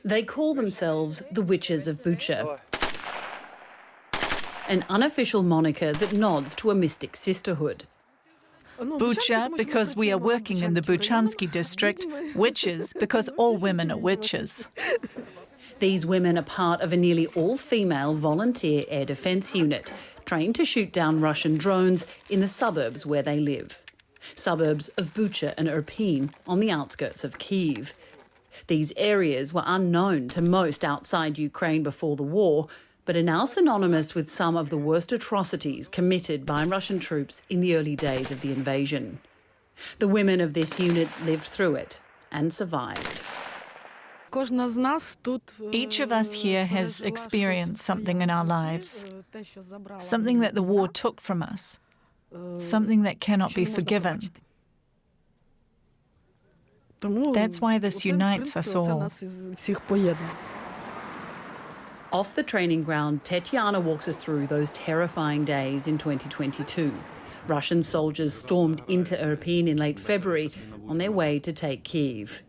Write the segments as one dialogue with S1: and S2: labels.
S1: They call themselves the Witches of Bucha, an unofficial moniker that nods to a mystic sisterhood.
S2: Bucha, because we are working in the Buchansky district. Witches, because all women are witches.
S1: These women are part of a nearly all-female volunteer air defence unit, trained to shoot down Russian drones in the suburbs where they live. Suburbs of Bucha and Irpin, on the outskirts of Kyiv. These areas were unknown to most outside Ukraine before the war, but are now synonymous with some of the worst atrocities committed by Russian troops in the early days of the invasion. The women of this unit lived through it and survived.
S2: Each of us here has experienced something in our lives, something that the war took from us, something that cannot be forgiven. That's why this unites us all.
S1: Off the training ground, Tetiana walks us through those terrifying days in 2022. Russian soldiers stormed into Irpin in late February on their way to take Kyiv.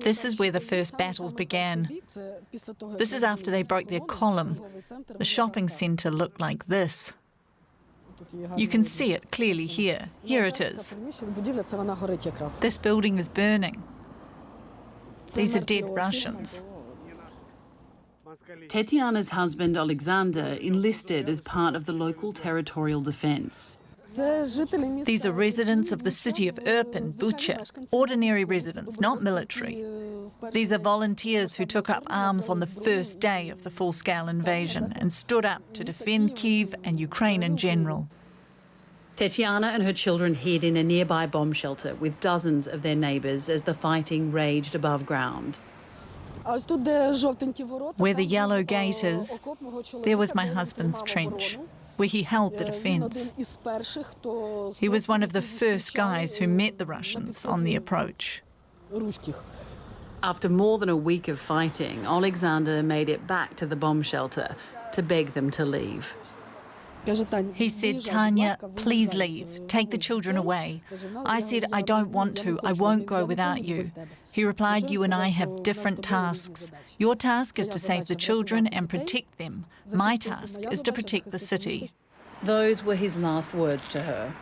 S2: This is where the first battles began. This is after they broke their column. The shopping centre looked like this. You can see it clearly here. Here it is. This building is burning. These are dead Russians.
S1: Tetiana's husband, Alexander, enlisted as part of the local territorial defence.
S2: These are residents of the city of Irpin, Bucha, ordinary residents, not military. These are volunteers who took up arms on the first day of the full-scale invasion and stood up to defend Kyiv and Ukraine in general.
S1: Tetiana and her children hid in a nearby bomb shelter with dozens of their neighbours as the fighting raged above ground.
S2: Where the yellow gate is, there was my husband's trench, where he held the defence. He was one of the first guys who met the Russians on the approach.
S1: After more than a week of fighting, Alexander made it back to the bomb shelter to beg them to leave.
S2: He said, "Tanya, please leave. Take the children away." I said, "I don't want to. I won't go without you." He replied, "You and I have different tasks. Your task is to save the children and protect them. My task is to protect the city."
S1: Those were his last words to her.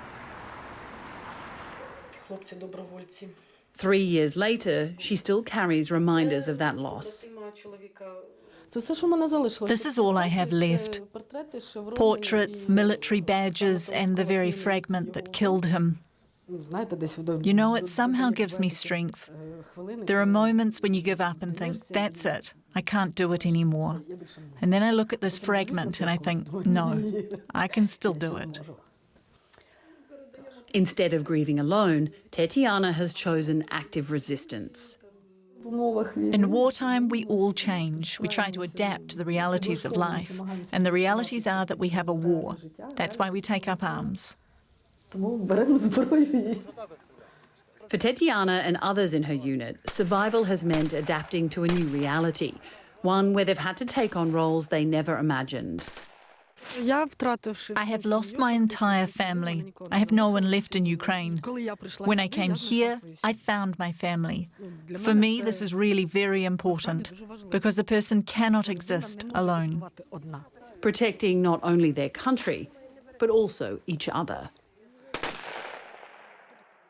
S1: 3 years later, she still carries reminders of that loss.
S2: This is all I have left. Portraits, military badges, and the very fragment that killed him. You know, it somehow gives me strength. There are moments when you give up and think, that's it, I can't do it anymore. And then I look at this fragment and I think, no, I can still do it.
S1: Instead of grieving alone, Tetiana has chosen active resistance.
S2: In wartime, we all change. We try to adapt to the realities of life. And the realities are that we have a war. That's why we take up arms.
S1: For Tetiana and others in her unit, survival has meant adapting to a new reality, one where they've had to take on roles they never imagined.
S2: I have lost my entire family. I have no one left in Ukraine. When I came here, I found my family. For me, this is really very important because a person cannot exist alone.
S1: Protecting not only their country, but also each other.